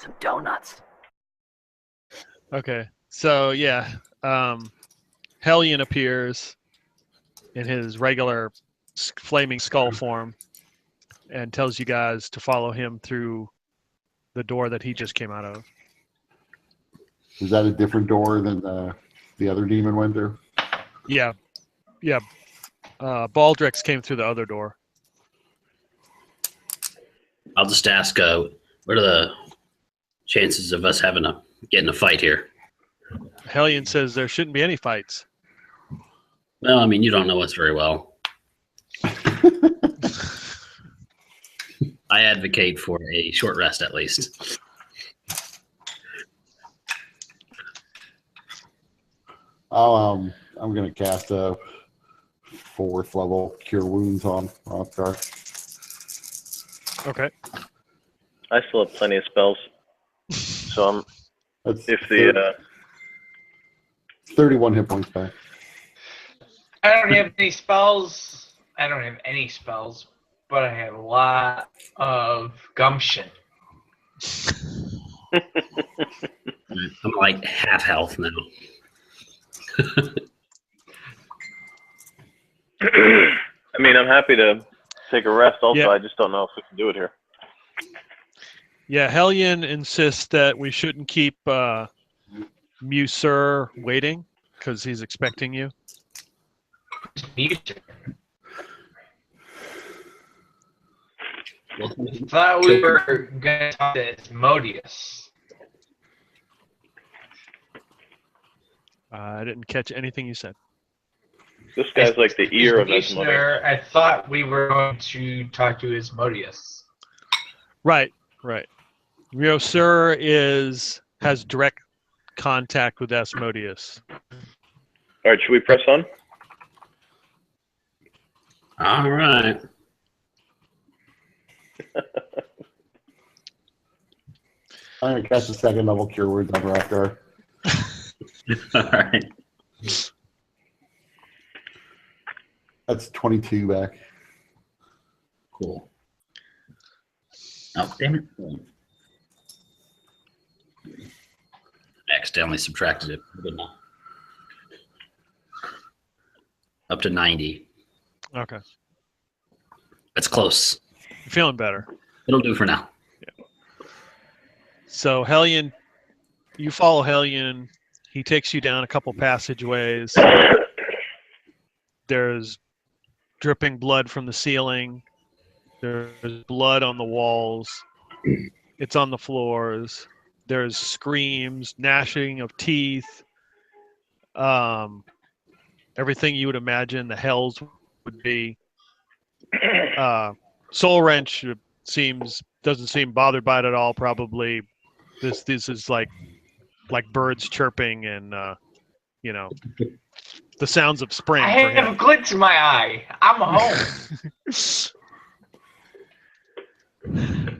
some donuts. Okay, so yeah, Hellion appears in his regular flaming skull form and tells you guys to follow him through the door that he just came out of. Is that a different door than the other demon went through? Yeah. Baldrix came through the other door. I'll just ask, what are the chances of us getting a fight here? Hellion says there shouldn't be any fights. Well, I mean, you don't know us very well. I advocate for a short rest at least. I'm gonna cast a 4th level Cure Wounds on Rothgar. Okay. I still have plenty of spells. So That's if the 31 hit points back. I don't have any spells. But I have a lot of gumption. I'm like half health now. I mean, I'm happy to take a rest. Also, Yeah. I just don't know if we can do it here. Yeah, Hellion insists that we shouldn't keep Musur waiting because he's expecting you. Thought we were going to talk to Asmodeus. I didn't catch anything you said. This guy's like the ear of Asmodeus. Commissioner, I thought we were going to talk to Asmodeus. Right. Musur has direct contact with Asmodeus. All right, should we press on? All right. I'm gonna cast a 2nd level Cure Wounds on Rothgar. All right. That's 22 back. Cool. Oh, damn it. I accidentally subtracted it. Good enough. Up to 90. Okay. That's close. You're feeling better. It'll do for now. So Hellion, you follow Hellion. He takes you down a couple passageways. There's dripping blood from the ceiling. There's blood on the walls. It's on the floors. There's screams, gnashing of teeth. Everything you would imagine the hells would be. Soul Wrench doesn't seem bothered by it at all. Probably this is like birds chirping and the sounds of spring. I for have him. a glint in my eye. I'm home.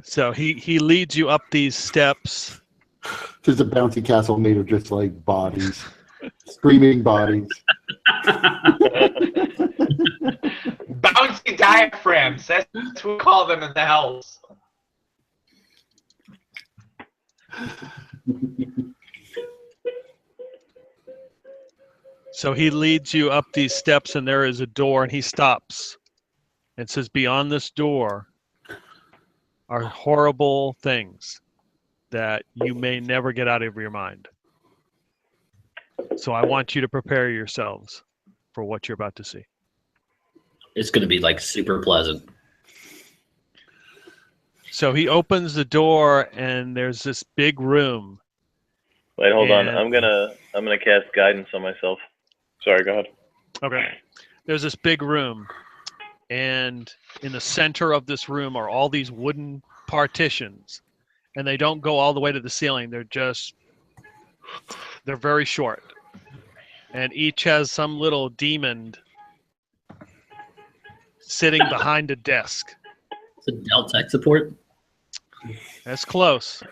So he leads you up these steps. There's a bouncy castle made of just like bodies, screaming bodies. Bouncy diaphragms. That's what we call them in the hells. So he leads you up these steps, and there is a door, and he stops and says, "Beyond this door are horrible things that you may never get out of your mind. So I want you to prepare yourselves for what you're about to see." It's going to be like super pleasant. So he opens the door, and there's this big room. Wait, hold on. And- I'm gonna cast guidance on myself. Sorry, go ahead. Okay. There's this big room, and in the center of this room are all these wooden partitions, and they don't go all the way to the ceiling. They're very short, and each has some little demon sitting behind a desk. It's a Dell tech support. That's close.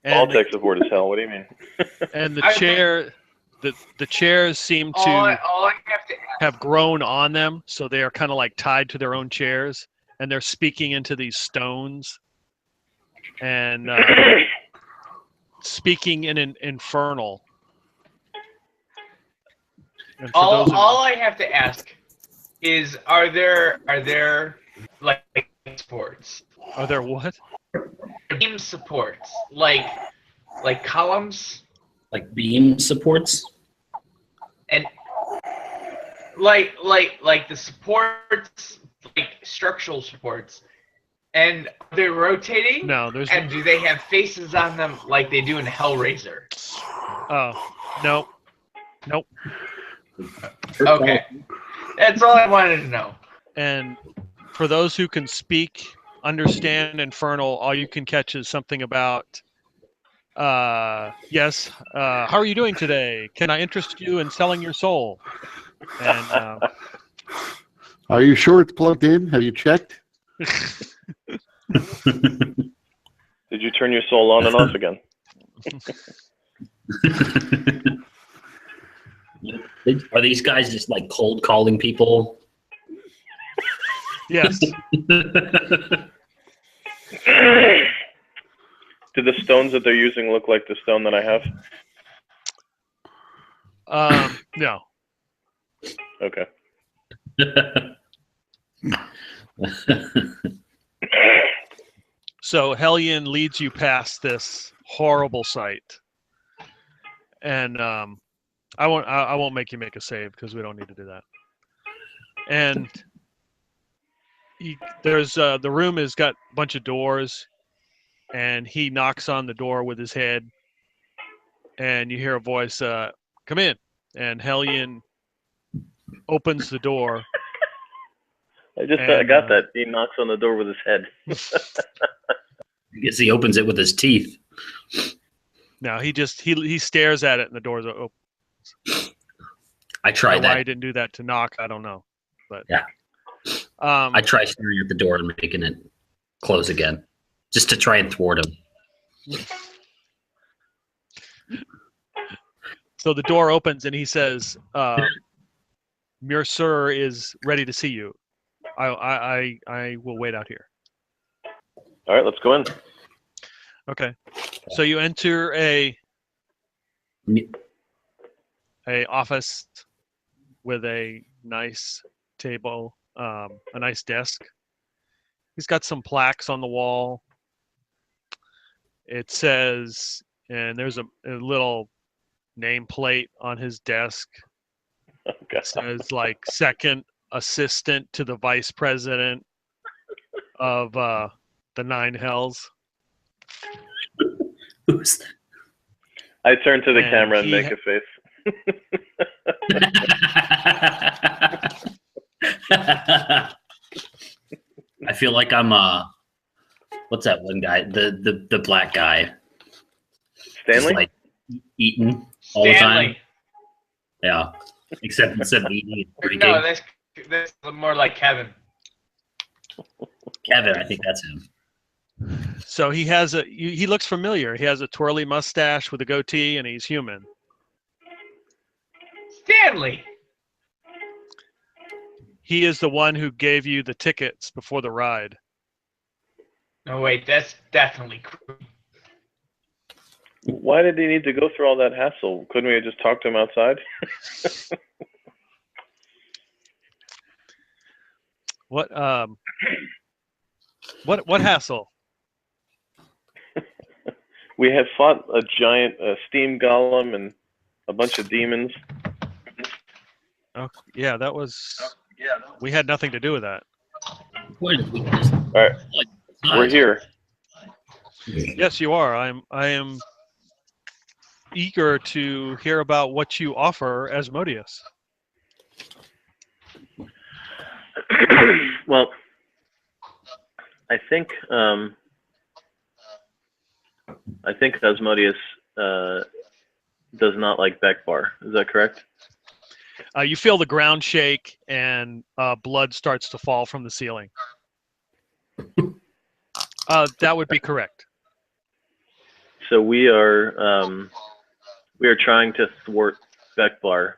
All And tech support is hell. What do you mean? and the chairs seem All to I have to have grown on them, so they are kind of like tied to their own chairs, and they're speaking into these stones and speaking in an infernal. And for those of- All I have to ask is, are there like supports? are there what? Beam supports, like columns Like beam supports. and like the supports, like structural supports, and they're rotating. No, there's And do they have faces on them like they do in Hellraiser? no. Nope. Okay, that's all I wanted to know. And for those who can speak, understand infernal, all you can catch is something about yes, how are you doing today? Can I interest you in selling your soul? And Are you sure it's plugged in? Have you checked? Did you turn your soul on and off again? Are these guys just like cold calling people? yes, Do the stones that they're using look like the stone that I have? no. Okay. So Hellion leads you past this horrible sight, and I won't make you make a save because we don't need to do that. And there's the room has got a bunch of doors, and he knocks on the door with his head, and you hear a voice, "Come in." And Hellion opens the door. I And, got that. He knocks on the door with his head. I guess he opens it with his teeth. No, he stares at it, and the door's open. I tried Why that. I didn't do that to knock, I don't know. But Yeah. I try staring at the door and making it close again, just to try and thwart him. So the door opens, and he says, "Mercer is ready to see you. I will wait out here." All right, let's go in. Okay. So you enter a office with a nice table, a nice desk. He's got some plaques on the wall. It says, and there's a little nameplate on his desk. Okay. It says like second assistant to the vice president of the Nine Hells. Who's I turn to the And camera and he make a face. I feel like I'm what's that one guy? The black guy. Just Stanley? like eating all the time. Stanley. Yeah. Except instead of eating, it's drinking. No, that's more like Kevin. Kevin, I think that's him. So he has he looks familiar. He has a twirly mustache with a goatee, and he's human. Stanley. He is the one who gave you the tickets before the ride. No, wait, that's definitely creepy. Why did he need to go through all that hassle? Couldn't we have just talked to him outside? What hassle? We have fought a giant steam golem and a bunch of demons. Oh, yeah, that was. We had nothing to do with that. What if we just, All right, we're here. Yes, you are. I am eager to hear about what you offer Asmodeus. Well, I think Asmodeus does not like Beckbar. Is that correct? You feel the ground shake, and blood starts to fall from the ceiling. That would be correct. So we are trying to thwart Beckbar,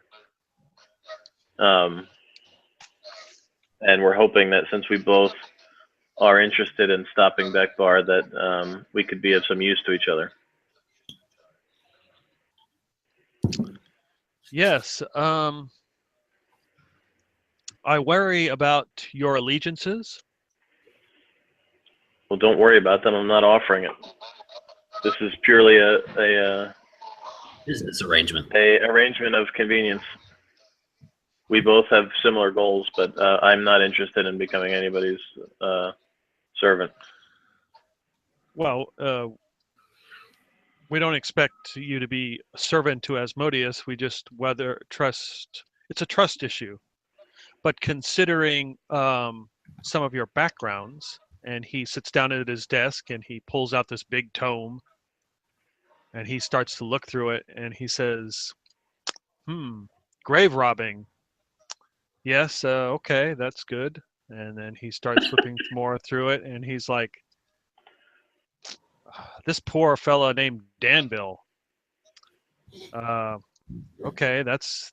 and we're hoping that since we both are interested in stopping Bekbar, that we could be of some use to each other. Yes. I worry about your allegiances. Well, don't worry about them. I'm not offering it. This is purely a Business arrangement. arrangement of convenience. We both have similar goals, but I'm not interested in becoming anybody's servant. Well, we don't expect you to be a servant to Asmodeus. We just whether trust. It's a trust issue. But considering some of your backgrounds, and he sits down at his desk and he pulls out this big tome, and he starts to look through it, and he says, grave robbing. Yes, okay, that's good. And then he starts flipping more through it, and he's like, this poor fella named Danville. Okay, that's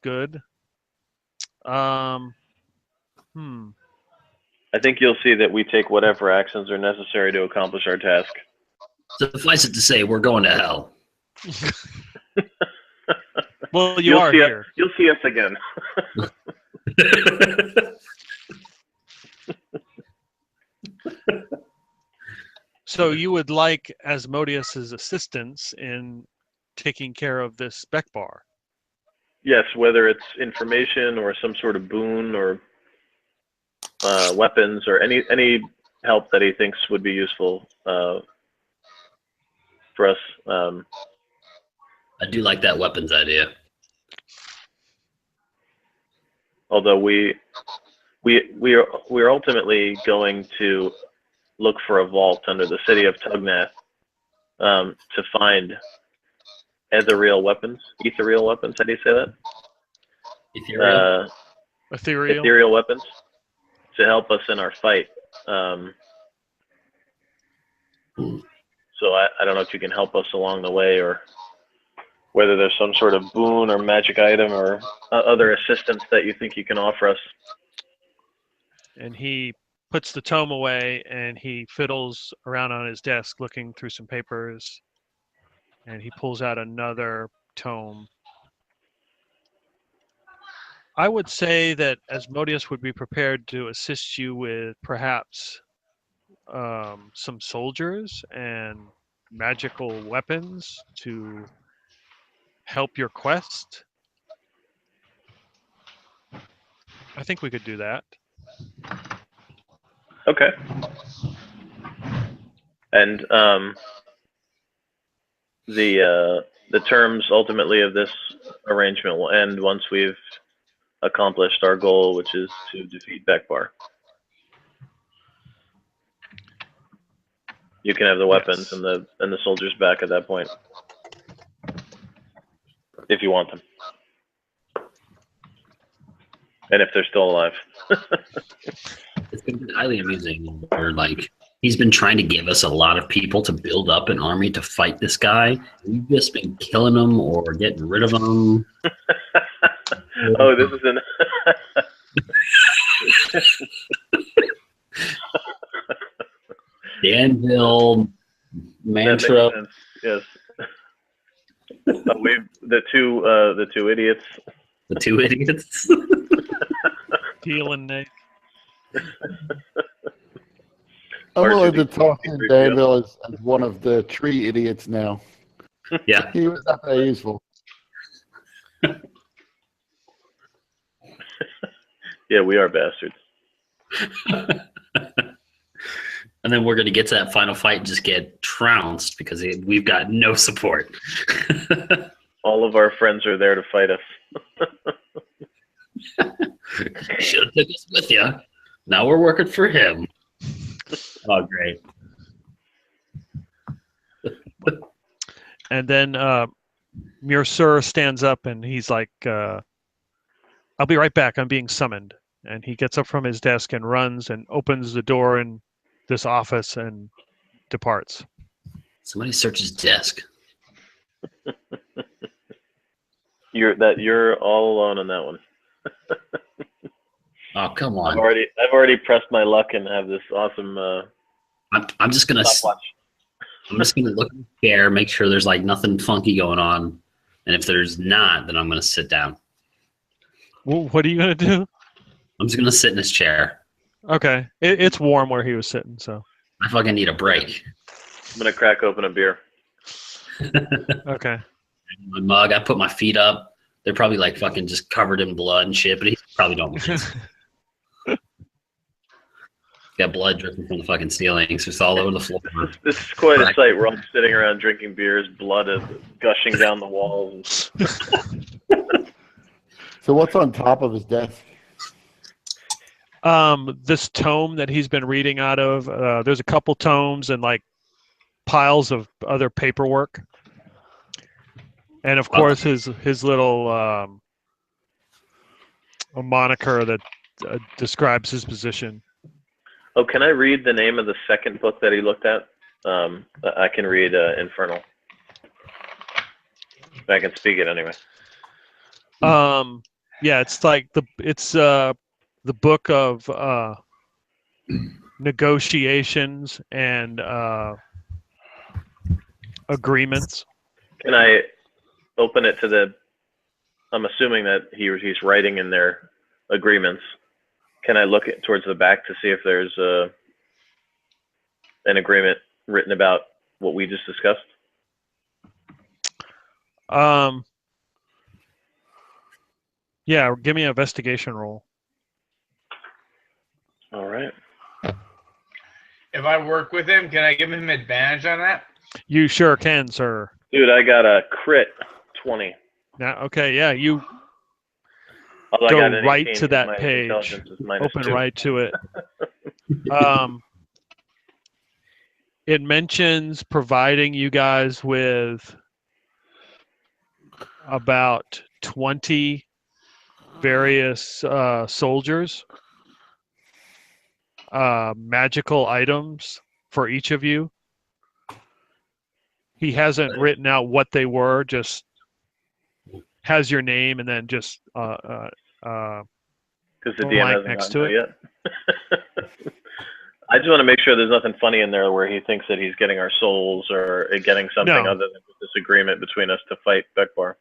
good. I think you'll see that we take whatever actions are necessary to accomplish our task. Suffice it to say, we're going to hell. Well, you are here. You'll see us again. So you would like Asmodeus's assistance in taking care of this Bekbar? Yes, whether it's information or some sort of boon or weapons or any help that he thinks would be useful for us. I do like that weapons idea. Although we're ultimately going to look for a vault under the city of Tugnath to find ethereal weapons. How do you say that? Ethereal weapons to help us in our fight. So I don't know if you can help us along the way, or whether there's some sort of boon or magic item or other assistance that you think you can offer us. And he puts the tome away and he fiddles around on his desk looking through some papers, and he pulls out another tome. I would say that Asmodeus would be prepared to assist you with perhaps some soldiers and magical weapons to help your quest. I think we could do that. Okay. And the terms ultimately of this arrangement will end once we've accomplished our goal, which is to defeat Bekbar. You can have the weapons and the soldiers back at that point, if you want them, and if they're still alive. It's been highly amusing. Where like he's been trying to give us a lot of people to build up an army to fight this guy. We've just been killing them or getting rid of them. Oh, this is an. Danville, Mantra. Yes. We've the two idiots. The two idiots. Deal and Nate. I'm willing to R2D2. talk to Danville as one of the tree idiots now. Yeah. He was not that useful. Yeah, we are bastards. And then we're going to get to that final fight and just get trounced because we've got no support. All of our friends are there to fight us. Should have took us with you. Now we're working for him. Oh, great. And then Mursur stands up and he's like, I'll be right back. I'm being summoned. And he gets up from his desk and runs and opens the door in this office and departs. Somebody search his desk. You're all alone on that one. Oh, come I've on. already pressed my luck and have this awesome I'm just gonna stopwatch. look at the chair, make sure there's like nothing funky going on, and if there's not, then I'm gonna sit down. Well, what are you gonna do? I'm just gonna sit in this chair. Okay, it's warm where he was sitting, so I fucking need a break. I'm gonna crack open a beer. okay. My mug, I put my feet up. They're probably like fucking just covered in blood and shit, but he probably don't mind. Got blood dripping from the fucking ceiling. It's just all over the floor. This is quite a sight. We're all sitting around drinking beers, blood is gushing down the walls. So what's on top of his desk? This tome that he's been reading out of. There's a couple tomes and like piles of other paperwork, and of course his little a moniker that describes his position. Oh, can I read the name of the second book that he looked at? I can read Infernal. I can speak it anyway. Yeah, it's like the book of negotiations and agreements. Can I open it to the? I'm assuming that he's writing in their agreements. Can I look towards the back to see if there's an agreement written about what we just discussed? Yeah, give me an investigation roll. All right. If I work with him, can I give him advantage on that? You sure can, sir. Dude, I got a crit 20. Now, okay, yeah, you Although go I got an right 18, to that my page. intelligence is Open -2. right to it. It mentions providing you guys with about 20 various soldiers, magical items for each of you. He hasn't written out what they were, just has your name and then just Because the Don't DM like hasn't next gotten to to it yet. I just want to make sure there's nothing funny in there where he thinks that he's getting our souls or getting something No. other than this agreement between us to fight Bekbar.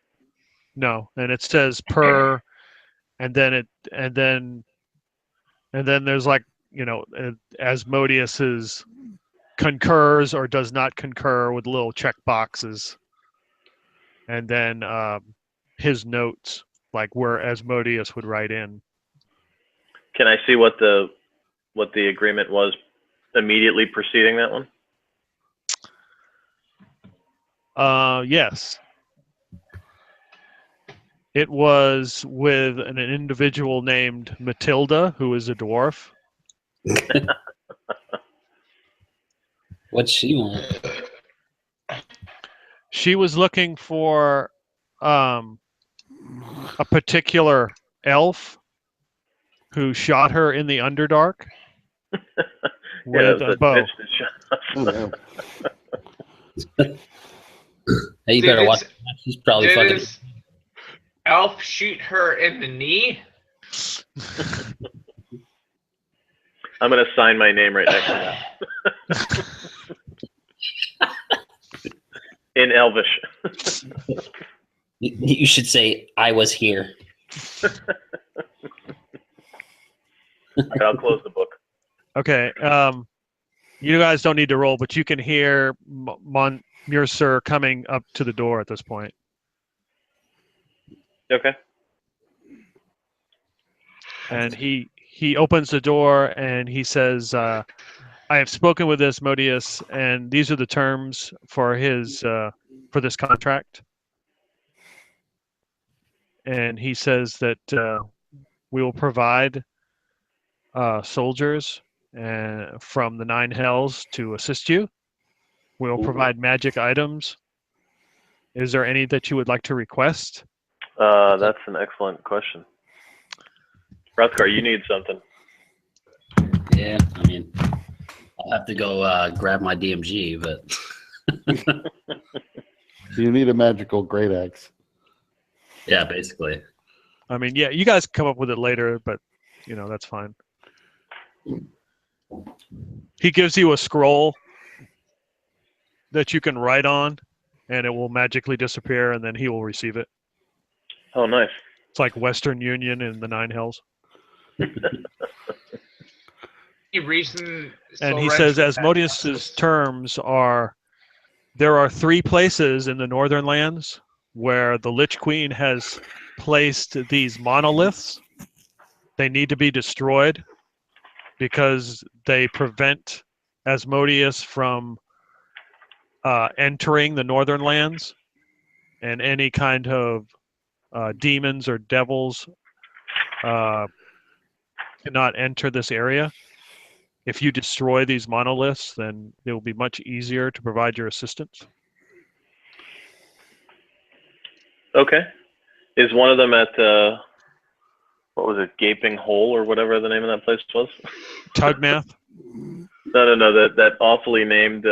no, and it says per, and then there's like, you know, Asmodeus's concurs or does not concur with little check boxes, and then his notes, like where Asmodeus would write in. Can I see what the agreement was immediately preceding that one? Yes. It was with an individual named Matilda, who is a dwarf. What's she want? She was looking for a particular elf who shot her in the Underdark with Yeah, a bow. bitch that shot us. Oh, yeah. Hey, you Did better this- watch. She's probably Did fucking. his elf shoot her in the knee? I'm gonna sign my name right next to that. In Elvish. You should say, "I was here." All right, I'll close the book. Okay. You guys don't need to roll, but you can hear Mursir coming up to the door at this point. Okay. And he opens the door and he says, "I have spoken with Asmodeus, and these are the terms for his for this contract." And he says that we will provide soldiers from the Nine Hells to assist you. We will provide magic items. Is there any that you would like to request? That's an excellent question. Rothgar, you need something. Yeah, I mean, I'll have to go grab my DMG, but You need a magical great axe. yeah, basically. I mean, yeah, you guys come up with it later, but that's fine. He gives you a scroll that you can write on, and it will magically disappear, and then he will receive it. Oh, nice. It's like Western Union in the Nine Hells. Any reason? And he Solrench says would Asmodeus's have- terms are, there are 3 places in the Northern Lands where the Lich Queen has placed these monoliths. They need to be destroyed because they prevent Asmodeus from entering the Northern Lands, and any kind of demons or devils cannot enter this area. If you destroy these monoliths, then it will be much easier to provide your assistance. Okay. Is one of them at what was it, Gaping Hole or whatever the name of that place was? Tugnath? No. That awfully named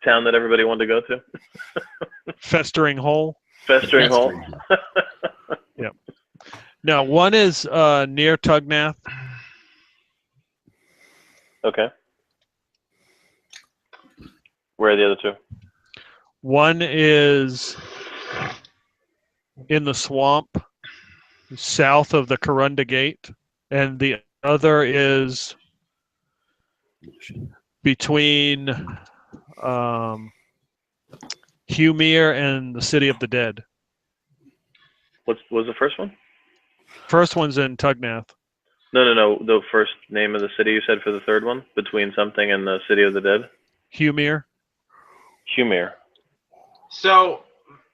town that everybody wanted to go to. Festering Hole? Festering Hole. Yep. No, one is near Tugnath. Okay. Where are the other 2? One is in the swamp south of the Corunda Gate, and the other is between Humir and the City of the Dead. What was the first one? First one's in Tugnath. No. The first name of the city you said for the third one? Between something and the City of the Dead? Humir. Humir. So,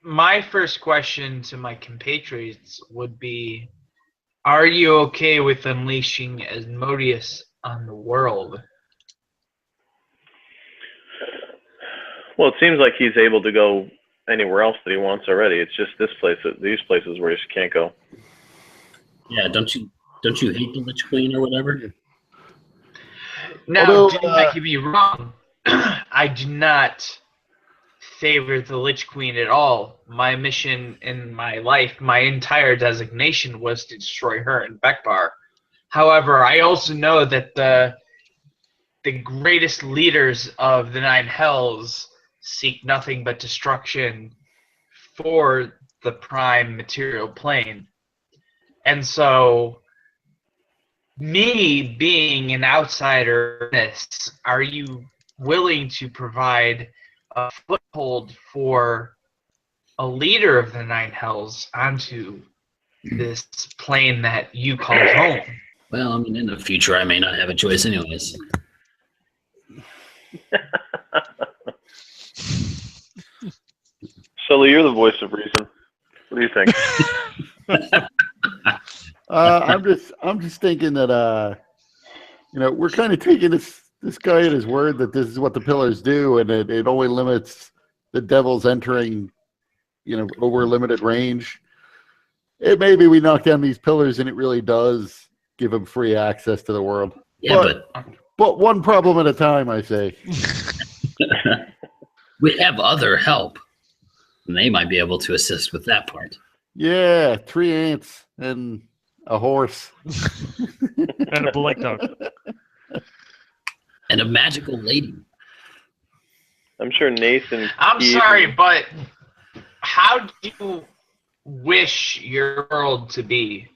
my first question to my compatriots would be, are you okay with unleashing Asmodeus on the world? Well, it seems like he's able to go anywhere else that he wants already. It's just these places where he just can't go. Yeah, don't you hate the Lich Queen or whatever? Now, Although, do not get me wrong. I do not favor the Lich Queen at all. My mission in my life, my entire designation was to destroy her and Bekbar. However, I also know that the greatest leaders of the Nine Hells seek nothing but destruction for the prime material plane. And so, me being an outsider, are you willing to provide a foothold for a leader of the Nine Hells onto this plane that you call home? Well, I mean, in the future, I may not have a choice anyways. Sully, you're the voice of reason. What do you think? I'm just thinking that we're kind of taking this guy at his word that this is what the pillars do, and it only limits the devils entering, over a limited range. Maybe we knock down these pillars, and it really does give them free access to the world. Yeah, But one problem at a time, I say. we have other help, and they might be able to assist with that part. Yeah, 3 ants and a horse. And a black dog. And a magical lady. I'm sure Nathan. I'm sorry, but how do you wish your world to be?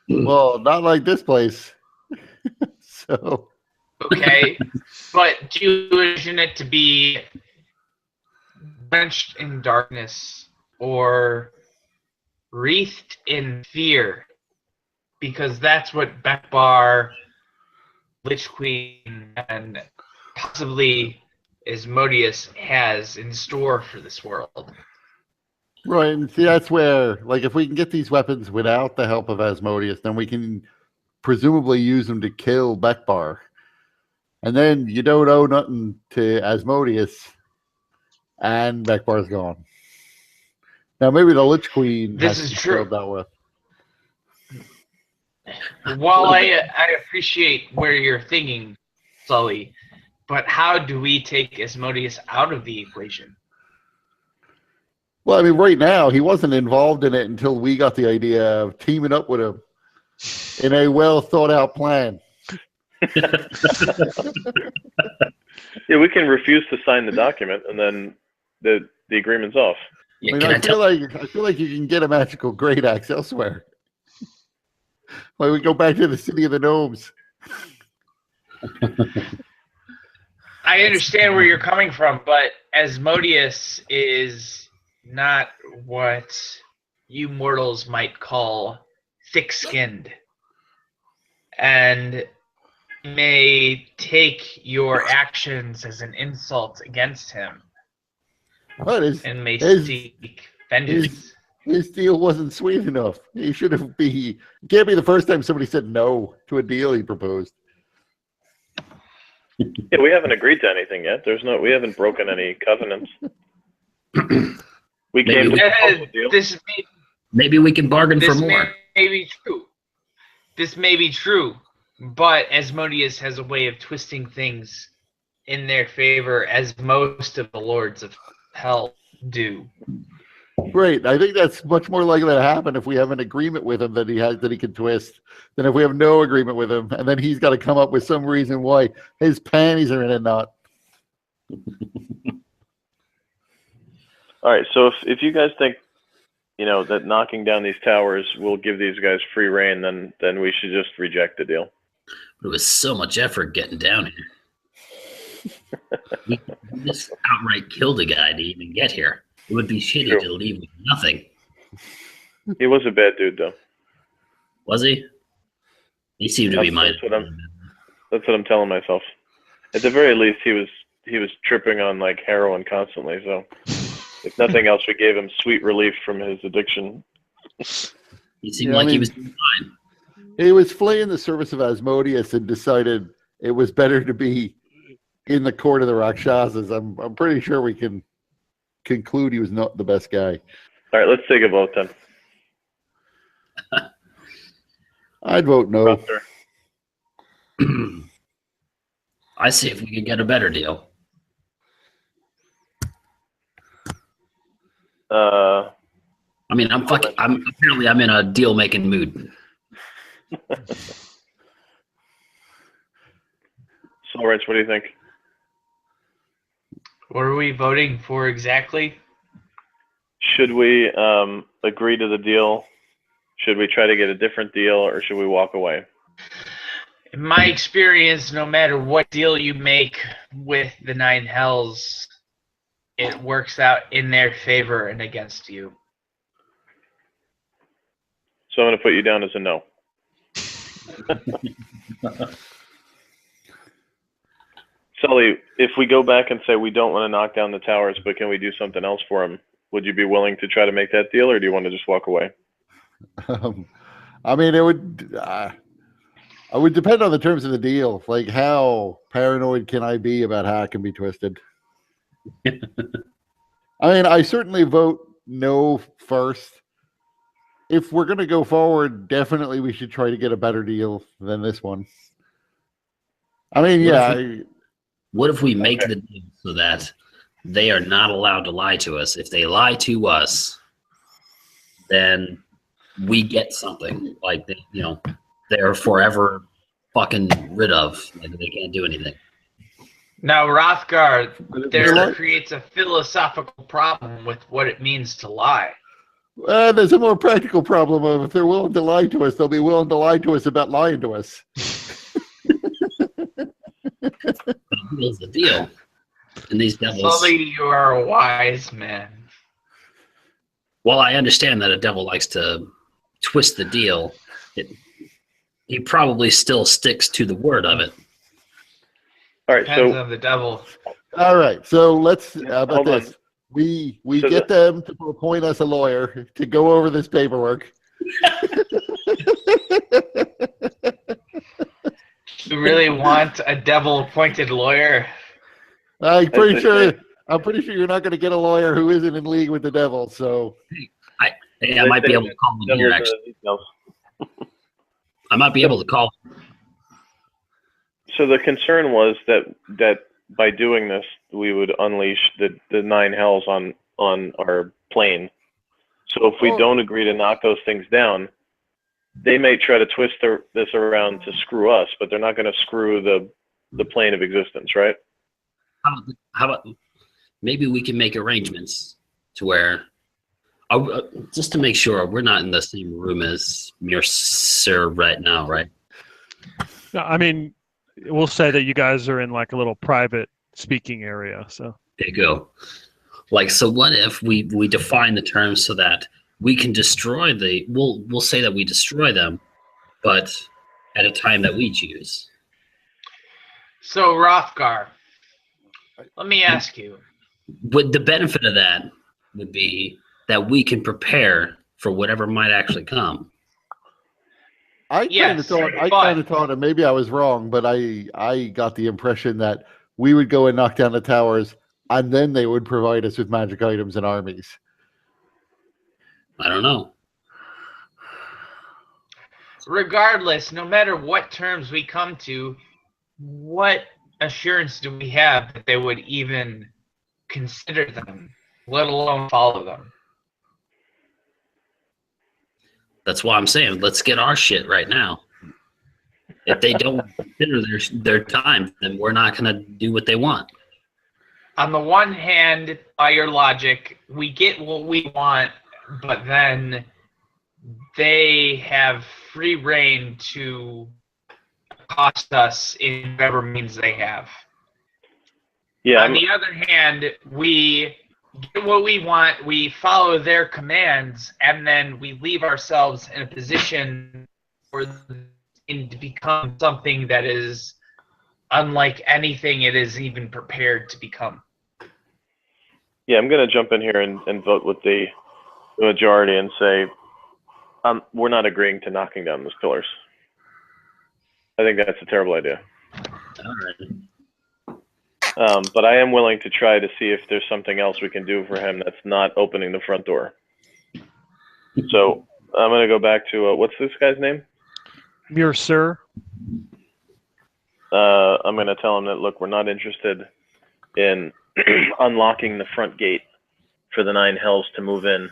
Well, not like this place. So. Okay, but do you envision it to be drenched in darkness or wreathed in fear? Because that's what Bekbar, Lich Queen, and possibly Asmodeus has in store for this world. Right, and see, that's where, if we can get these weapons without the help of Asmodeus, then we can presumably use them to kill Bekbar. And then you don't owe nothing to Asmodeus, and Bekbar's gone. Now, maybe the Lich Queen This has is to be true. dealt with. While I appreciate where you're thinking, Sully, but how do we take Asmodeus out of the equation? Well, I mean, right now he wasn't involved in it until we got the idea of teaming up with him in a well thought out plan. Yeah, we can refuse to sign the document, and then the agreement's off. Yeah, I mean, can I tell? I feel like you can get a magical great axe elsewhere. Like we go back to the city of the gnomes. I understand where you're coming from, but Asmodeus is not what you mortals might call thick-skinned, and may take your actions as an insult against him, But and may his- seek vengeance. his deal wasn't sweet enough. He should have be. It can't be the first time somebody said no to a deal he proposed. Yeah, we haven't agreed to anything yet. We haven't broken any covenants. We came to a deal. Maybe we can bargain for This more. may be true. This may be true, but Asmodeus has a way of twisting things in their favor, as most of the lords of hell do. Great. I think that's much more likely to happen if we have an agreement with him that he can twist than if we have no agreement with him, and then he's got to come up with some reason why his panties are in a knot. All right, so if you guys think, that knocking down these towers will give these guys free reign, then we should just reject the deal. It was so much effort getting down here. We just outright killed a guy to even get here. It would be shitty True. to leave with nothing. He was a bad dude, though. Was he? He seemed to be That's what I'm telling myself. At the very least, he was tripping on like heroin constantly. So, if nothing else, we gave him sweet relief from his addiction. He seemed like he was doing fine. He was fleeing the service of Asmodeus and decided it was better to be in the court of the Rakshasas. I'm pretty sure we can conclude he was not the best guy. All right, let's take a vote then. I'd vote no. Buster. I see if we can get a better deal. I mean, I'm in a deal making mood. So, Rich, what do you think? What are we voting for exactly? Should we agree to the deal? Should we try to get a different deal, or should we walk away? In my experience, no matter what deal you make with the Nine Hells, it works out in their favor and against you. So I'm going to put you down as a no. Sully, if we go back and say we don't want to knock down the towers, but can we do something else for him, would you be willing to try to make that deal, or do you want to just walk away? I mean, it would depend on the terms of the deal. Like, how paranoid can I be about how it can be twisted? I mean, I certainly vote no first. If we're going to go forward, definitely we should try to get a better deal than this one. I mean, yeah. What if we make the deal so that they are not allowed to lie to us? If they lie to us, then we get something. Like, they're forever fucking rid of. Like, they can't do anything. Now, Rothgar, there Really? creates a philosophical problem with what it means to lie. There's a more practical problem of if they're willing to lie to us, they'll be willing to lie to us about lying to us. The deal's the deal. And these devils. Sully, you are a wise man. Well, I understand that a devil likes to twist the deal. He probably still sticks to the word of it. All right, Depends so on the devil. All right, so let's how about Hold on. this. We So get them to appoint us a lawyer to go over this paperwork. You really want a devil-appointed lawyer? I'm pretty That's sure you're not going to get a lawyer who isn't in league with the devil. So Hey, I might be able to call him here, actually. I might be able to call him. So the concern was that by doing this, we would unleash the nine hells on our plane. So if we don't agree to knock those things down, they may try to twist this around to screw us, but they're not going to screw the plane of existence, right? How about maybe we can make arrangements to where, just to make sure we're not in the same room as Sir right now, right? No, I mean, we'll say that you guys are in like a little private speaking area. So There you go. Like, so what if we define the terms so that we can destroy we'll say that we destroy them, but at a time that we choose. So Rothgar, let me ask you. But the benefit of that would be that we can prepare for whatever might actually come. I kind of thought, and maybe I was wrong, but I got the impression that we would go and knock down the towers, and then they would provide us with magic items and armies. I don't know. Regardless, no matter what terms we come to, what assurance do we have that they would even consider them, let alone follow them? That's why I'm saying let's get our shit right now. If they don't consider their time, then we're not going to do what they want. On the one hand, by your logic, we get what we want, but then they have free reign to cost us in whatever means they have. Yeah. On the other hand, we get what we want, we follow their commands, and then we leave ourselves in a position for it to become something that is unlike anything it is even prepared to become. Yeah, I'm going to jump in here and vote with the majority and say we're not agreeing to knocking down those pillars. I think that's a terrible idea. All right. But I am willing to try to see if there's something else we can do for him that's not opening the front door. So I'm going to go back to, what's this guy's name? Sir. I'm going to tell him that, look, we're not interested in unlocking the front gate for the 9 hells to move in.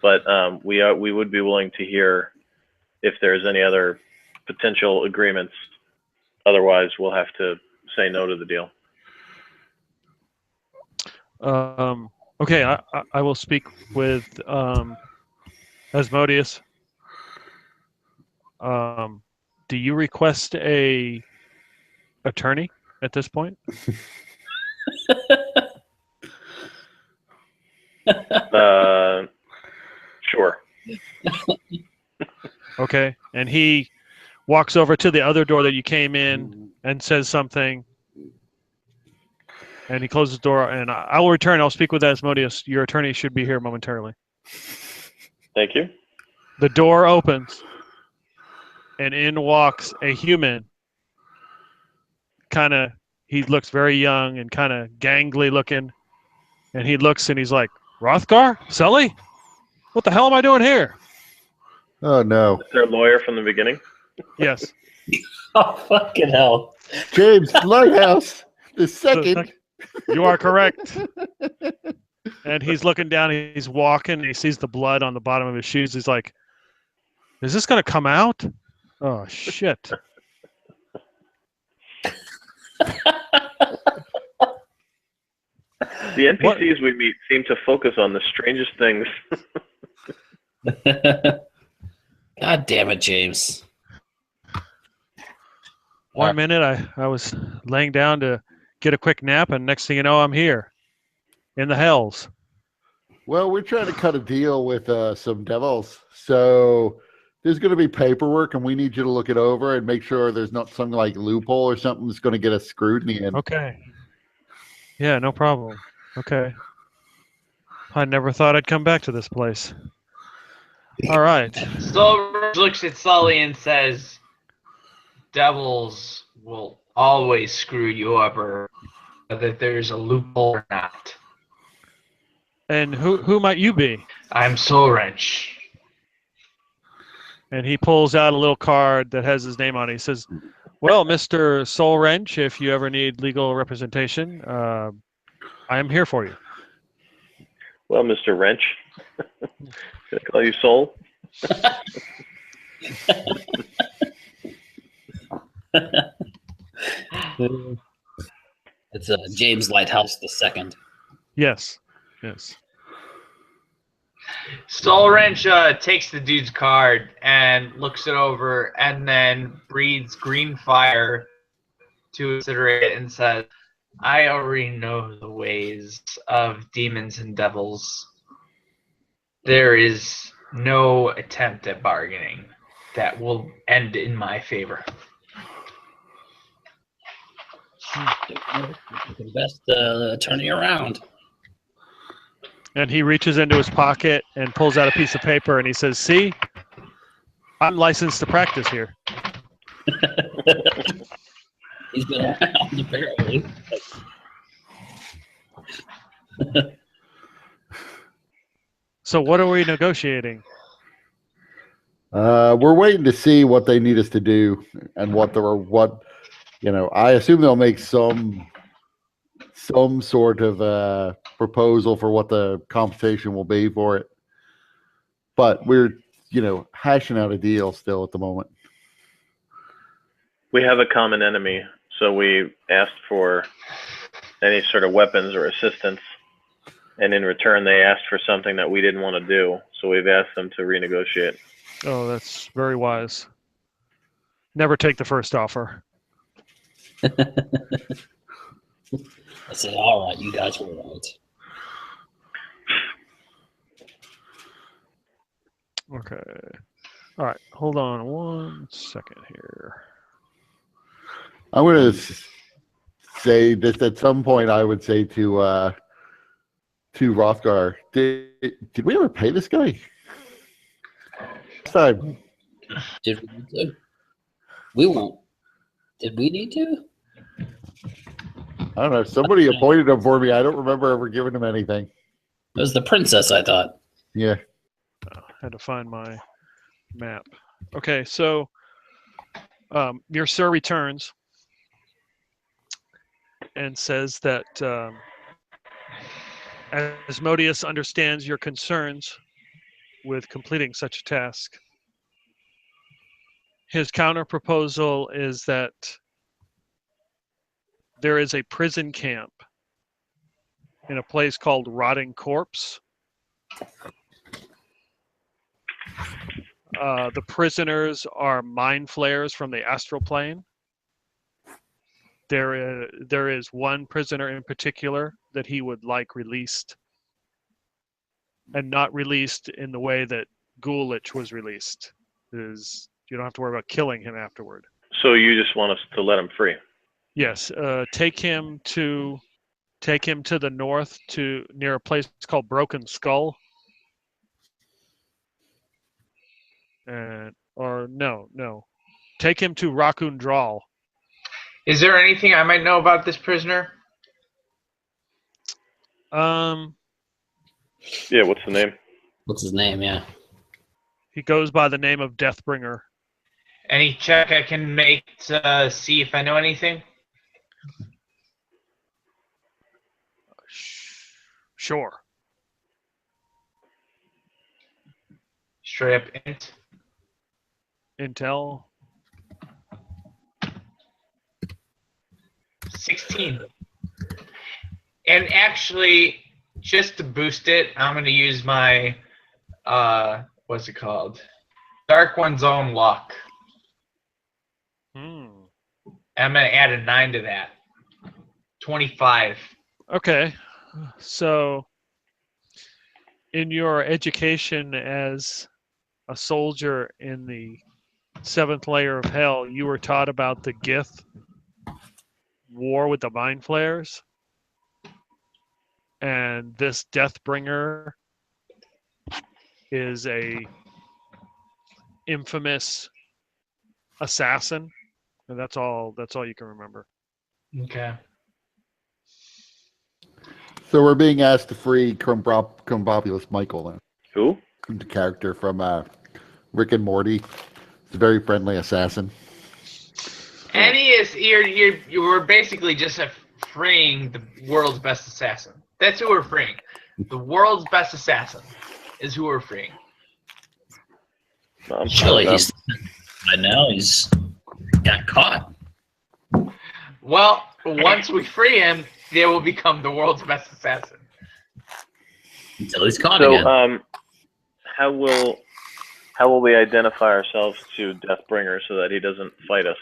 But we would be willing to hear if there's any other potential agreements. Otherwise, we'll have to say no to the deal. Okay, I will speak with Asmodeus. Do you request a attorney at this point? Sure. Okay, and he walks over to the other door that you came in and says something, and he closes the door, and I will return. I'll speak with Asmodeus. Your attorney should be here momentarily. Thank you. The door opens, and in walks a human. He looks very young and kind of gangly looking, and he looks and he's like, Rothgar? Sully? What the hell am I doing here? Oh, no. Is there a lawyer from the beginning? Yes. Oh, fucking hell. James Lighthouse, the second. You are correct. And he's looking down, he's walking, and he sees the blood on the bottom of his shoes. He's like, is this going to come out? Oh, shit. The NPCs we meet seem to focus on the strangest things. God damn it, James. One minute, I was laying down to get a quick nap, and next thing you know, I'm here in the hells. Well, we're trying to cut a deal with some devils. So there's going to be paperwork, and we need you to look it over and make sure there's not some like loophole or something that's going to get us screwed in the end. Okay. Yeah, no problem. Okay. I never thought I'd come back to this place. All right. Soulridge looks at Sully and says, devils will always screw you over, whether there's a loophole or not. And who might you be? I'm Soulwrench. And he pulls out a little card that has his name on it. He says, well, Mr. Soulwrench, if you ever need legal representation, I am here for you. Well, Mr. Wrench. Can I call you Soul? It's James Lighthouse II. Yes. Yes. Soul Wrench takes the dude's card and looks it over and then breathes green fire to incinerate it and says, I already know the ways of demons and devils. There is no attempt at bargaining that will end in my favor. The best attorney around. And he reaches into his pocket and pulls out a piece of paper and he says, see, I'm licensed to practice here. He's been around, apparently. So what are we negotiating? We're waiting to see what they need us to do and I assume they'll make some sort of proposal for what the compensation will be for it. But we're, hashing out a deal still at the moment. We have a common enemy, so we asked for any sort of weapons or assistance, and in return they asked for something that we didn't want to do, so we've asked them to renegotiate. Oh, that's very wise. Never take the first offer. I said, all right, you guys were right. Okay. All right. Hold on 1 second here. I'm going to say this at some point. I would say to Rothgar, did we ever pay this guy? Last time. Did we need to? We won't. Did we need to? I don't know. Somebody appointed him for me. I don't remember ever giving him anything. It was the princess, I thought. Yeah. Had to find my map. Okay, so your sir returns and says that Asmodeus understands your concerns with completing such a task. His counter proposal is that there is a prison camp in a place called Rotting Corpse. The prisoners are mind flayers from the astral plane. There is one prisoner in particular that he would like released, and not released in the way that Ghoulich was released. You don't have to worry about killing him afterward. So you just want us to let him free? Yes, take him to the north near a place called Broken Skull. No. Take him to Raccoon Drawl. Is there anything I might know about this prisoner? Yeah, what's the name? What's his name? Yeah. He goes by the name of Deathbringer. Any check I can make to see if I know anything? Sure. Straight up int. Intel. 16. And actually, just to boost it, I'm going to use my, what's it called? Dark One's Own Luck. I'm going to add a 9 to that. 25. Okay. So, in your education as a soldier in the 7th layer of hell, you were taught about the Gith war with the mind flayers, and this Deathbringer is a infamous assassin, and that's all you can remember. Okay. So we're being asked to free Crumbopulous Michael then. Who? The character from Rick and Morty. It's a very friendly assassin. And he is, you're basically just freeing the world's best assassin. That's who we're freeing. The world's best assassin is who we're freeing. I'm Surely fine he's by now he's got caught. Well, once we free him, they will become the world's best assassin. Until he's caught so, again. how will we identify ourselves to Deathbringer so that he doesn't fight us?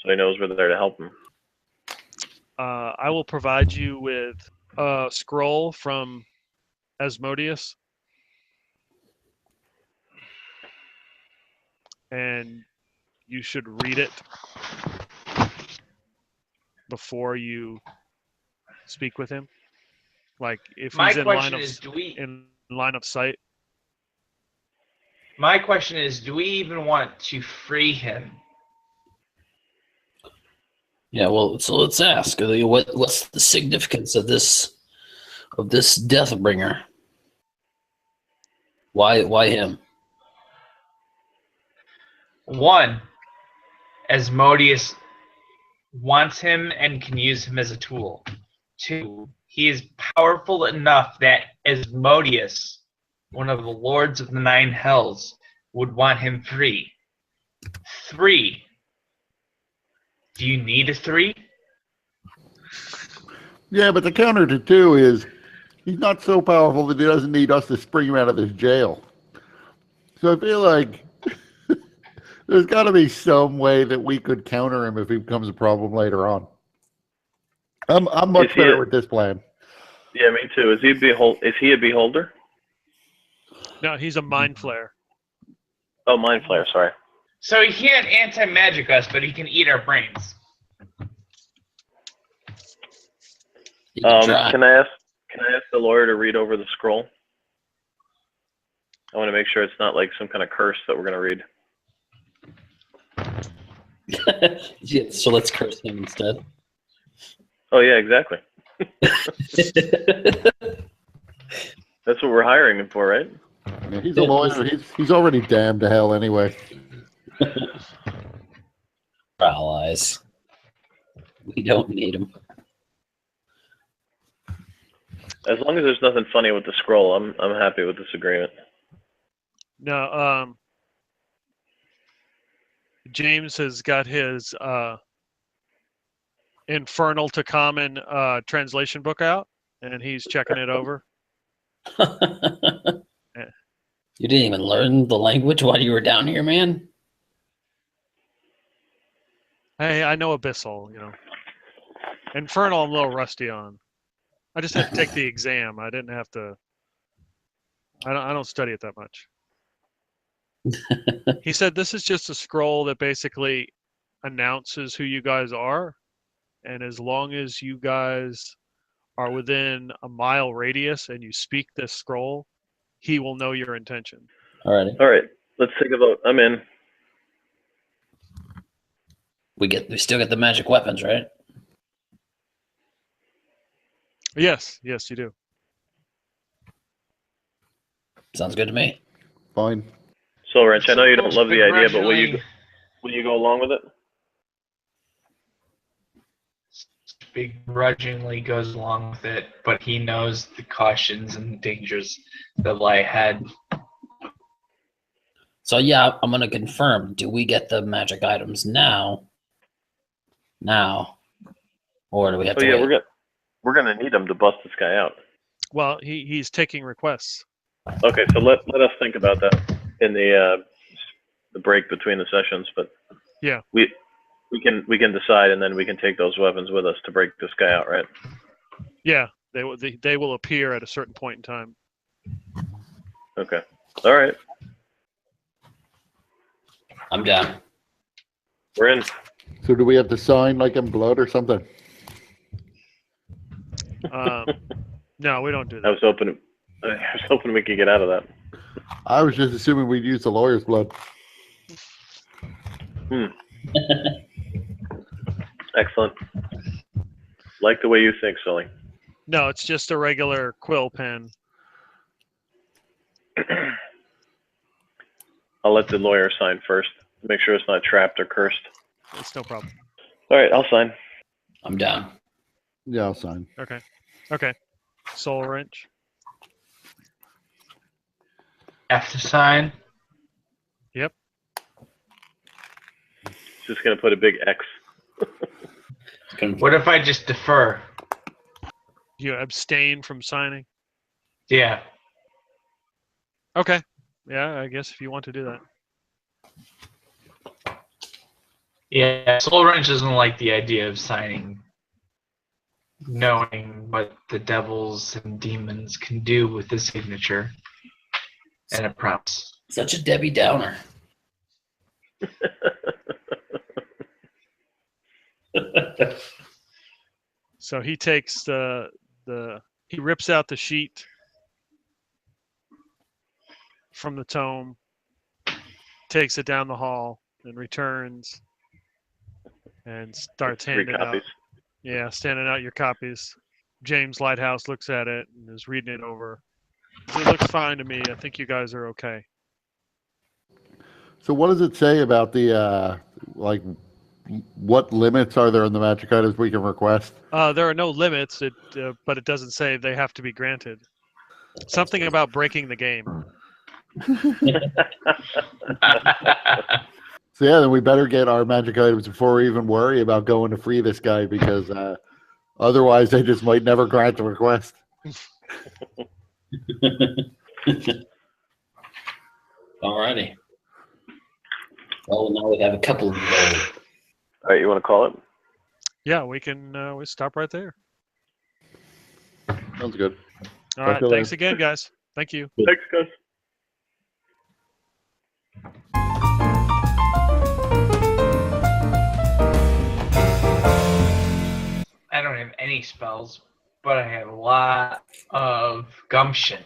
So he knows we're there to help him. I will provide you with a scroll from Asmodeus, and you should read it before you speak with him. Like if My he's in question is, do we? in line of sight. My question is, do we even want to free him? Yeah, well, so let's ask. What's the significance of this Deathbringer? Why him? One, Asmodeus wants him and can use him as a tool. Two, he is powerful enough that Asmodeus, one of the lords of the Nine Hells, would want him free. Three, do you need a three? Yeah, but the counter to 2 is he's not so powerful that he doesn't need us to spring him out of this jail. So I feel like there's got to be some way that we could counter him if he becomes a problem later on. I'm much better with this plan. Yeah, me too. Is he a beholder? No, he's a mind flayer. Oh, mind flayer. Sorry. So he can't anti-magic us, but he can eat our brains. You can try. Can I ask the lawyer to read over the scroll? I want to make sure it's not like some kind of curse that we're going to read. Yeah, so let's curse him instead. Oh yeah, exactly. That's what we're hiring him for, right? Yeah, he's a lawyer. He's already damned to hell anyway. Allies. We don't need him. As long as there's nothing funny with the scroll, I'm happy with this agreement. No, James has got his Infernal to Common translation book out, and he's checking it over. You didn't even learn the language while you were down here, man? Hey, I know Abyssal, you know. Infernal, I'm a little rusty on. I just had to take the exam. I didn't have to. I don't study it that much. He said this is just a scroll that basically announces who you guys are, and as long as you guys are within a mile radius and you speak this scroll, he will know your intention. Alrighty. All right, let's take a vote. I'm in. We still get the magic weapons, right? Yes, you do. Sounds good to me. Fine. Soul Wrench, I know you don't love the idea, but will you go along with it? Begrudgingly goes along with it, but he knows the cautions and dangers that lie ahead. So yeah, I'm gonna confirm. Do we get the magic items now? Or do we have to wait? we're gonna need him to bust this guy out. Well, he's taking requests. Okay, so let us think about that in the break between the sessions. But Yeah. we can decide, and then we can take those weapons with us to break this guy out, right? Yeah, they will appear at a certain point in time. Okay. All right. I'm down. We're in. So do we have to sign like in blood or something? No, we don't do I that. was hoping we could get out of that. I was just assuming we'd use the lawyer's blood. Excellent. Like the way you think, Sully. No, it's just a regular quill pen. I'll let the lawyer sign first. Make sure it's not trapped or cursed. It's no problem. All right, I'll sign. I'm down. Yeah, I'll sign. Okay. Soul Wrench. Have to sign. Just gonna put a big X. What if I just defer? You abstain from signing. Yeah. Okay. Yeah, I guess if you want to do that. Yeah. Soul Wrench doesn't like the idea of signing, knowing what the devils and demons can do with the signature and a promise. Such a Debbie Downer. So he takes he rips out the sheet from the tome, takes it down the hall, and returns and starts Three handing out. copies. Yeah, standing out your copies. James Lighthouse looks at it and is reading it over. It looks fine to me. I think you guys are okay. So what does it say about the like what limits are there on the magic items we can request? There are no limits, but it doesn't say they have to be granted. Something about breaking the game. So yeah, then we better get our magic items before we even worry about going to free this guy, because otherwise they just might never grant the request. Alrighty. Well, now we have a couple of gold. All right, you want to call it? Yeah, we can we stop right there. Sounds good. All right, Talk to you thanks later. again, guys. Thank you. Thanks, guys. I don't have any spells, but I have a lot of gumption.